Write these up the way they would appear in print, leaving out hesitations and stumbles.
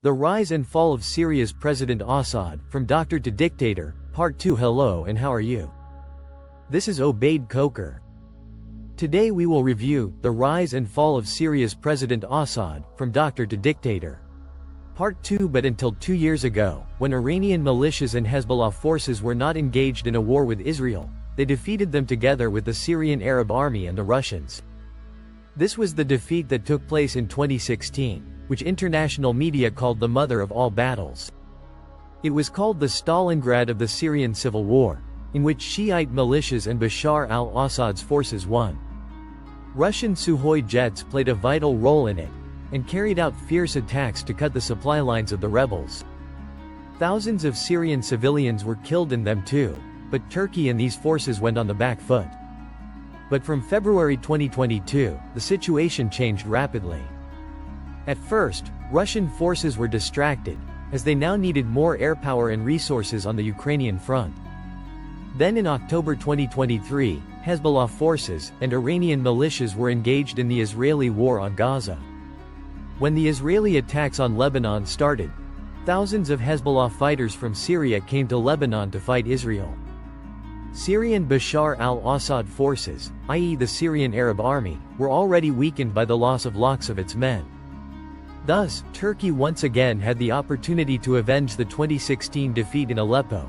The Rise and Fall of Syria's President Assad, From Doctor to Dictator, Part 2. Hello and how are you? This is Obaid Coker. Today we will review The Rise and Fall of Syria's President Assad, From Doctor to Dictator, Part 2. But until 2 years ago, when Iranian militias and Hezbollah forces were not engaged in a war with Israel, they defeated them together with the Syrian Arab Army and the Russians. This was the defeat that took place in 2016, which international media called the mother of all battles. It was called the Stalingrad of the Syrian civil war, in which Shiite militias and Bashar al-Assad's forces won. Russian Sukhoi jets played a vital role in it, and carried out fierce attacks to cut the supply lines of the rebels. Thousands of Syrian civilians were killed in them too, but Turkey and these forces went on the back foot. But from February 2022, the situation changed rapidly. At first, Russian forces were distracted, as they now needed more air power and resources on the Ukrainian front. Then in October 2023, Hezbollah forces and Iranian militias were engaged in the Israeli war on Gaza. When the Israeli attacks on Lebanon started, thousands of Hezbollah fighters from Syria came to Lebanon to fight Israel. Syrian Bashar al-Assad forces, i.e. the Syrian Arab Army, were already weakened by the loss of lakhs of its men. Thus, Turkey once again had the opportunity to avenge the 2016 defeat in Aleppo,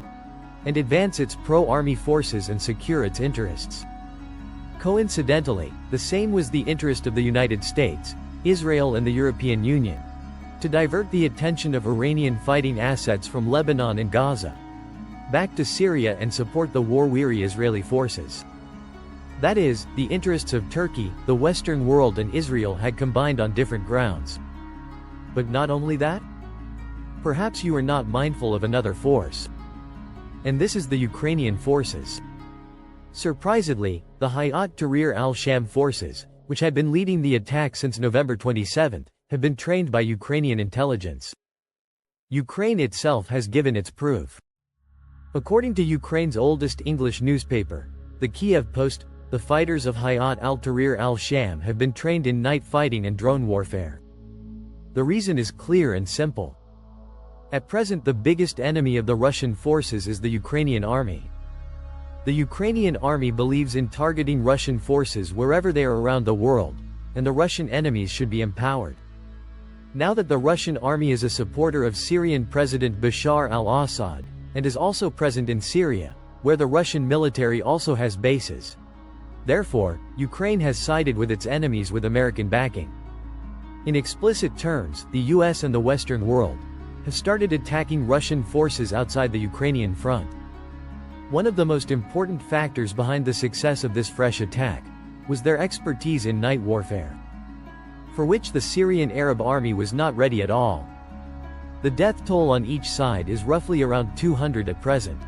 and advance its pro-army forces and secure its interests. Coincidentally, the same was the interest of the United States, Israel and the European Union, to divert the attention of Iranian fighting assets from Lebanon and Gaza back to Syria and support the war-weary Israeli forces. That is, the interests of Turkey, the Western world and Israel had combined on different grounds. But not only that? Perhaps you are not mindful of another force. And this is the Ukrainian forces. Surprisingly, the Hayat Tahrir al-Sham forces, which had been leading the attack since November 27, have been trained by Ukrainian intelligence. Ukraine itself has given its proof. According to Ukraine's oldest English newspaper, the Kiev Post, the fighters of Hayat al-Tahrir al-Sham have been trained in night fighting and drone warfare. The reason is clear and simple. At present, the biggest enemy of the Russian forces is the Ukrainian army. The Ukrainian army believes in targeting Russian forces wherever they are around the world, and the Russian enemies should be empowered. Now that the Russian army is a supporter of Syrian President Bashar al-Assad, and is also present in Syria, where the Russian military also has bases. Therefore, Ukraine has sided with its enemies with American backing. In explicit terms, the US and the Western world have started attacking Russian forces outside the Ukrainian front. One of the most important factors behind the success of this fresh attack was their expertise in night warfare, for which the Syrian Arab Army was not ready at all. The death toll on each side is roughly around 200 at present.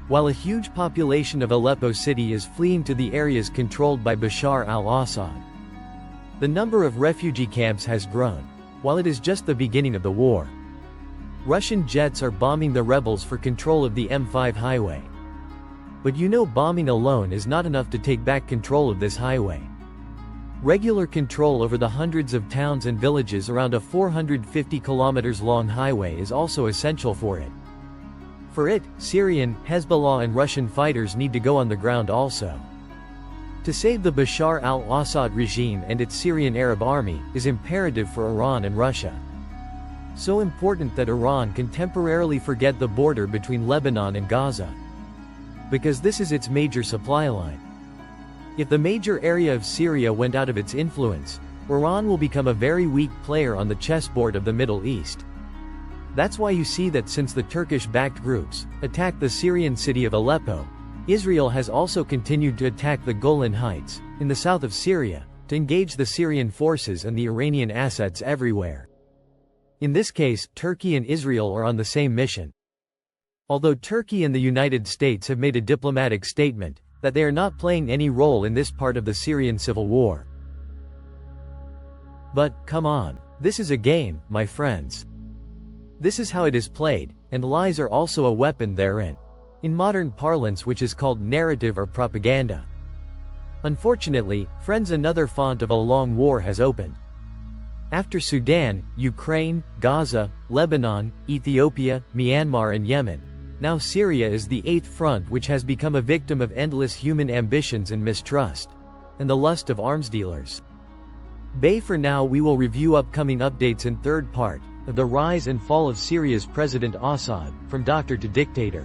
While a huge population of Aleppo city is fleeing to the areas controlled by Bashar al-Assad, the number of refugee camps has grown, while it is just the beginning of the war. Russian jets are bombing the rebels for control of the M5 highway. But you know, bombing alone is not enough to take back control of this highway. Regular control over the hundreds of towns and villages around a 450 kilometers long highway is also essential for it. For it, Syrian, Hezbollah and Russian fighters need to go on the ground also. To save the Bashar al-Assad regime and its Syrian Arab Army is imperative for Iran and Russia. So important that Iran can temporarily forget the border between Lebanon and Gaza, because this is its major supply line. If the major area of Syria went out of its influence, Iran will become a very weak player on the chessboard of the Middle East. That's why you see that since the Turkish-backed groups attacked the Syrian city of Aleppo, Israel has also continued to attack the Golan Heights, in the south of Syria, to engage the Syrian forces and the Iranian assets everywhere. In this case, Turkey and Israel are on the same mission. Although Turkey and the United States have made a diplomatic statement that they are not playing any role in this part of the Syrian civil war. But, come on, this is a game, my friends. This is how it is played, and lies are also a weapon therein. In modern parlance, which is called narrative or propaganda. Unfortunately, friends, another font of a long war has opened. After Sudan, Ukraine, Gaza, Lebanon, Ethiopia, Myanmar and Yemen, now Syria is the eighth front which has become a victim of endless human ambitions and mistrust, and the lust of arms dealers. For now we will review upcoming updates in third part, of the rise and fall of Syria's President Assad, from doctor to dictator.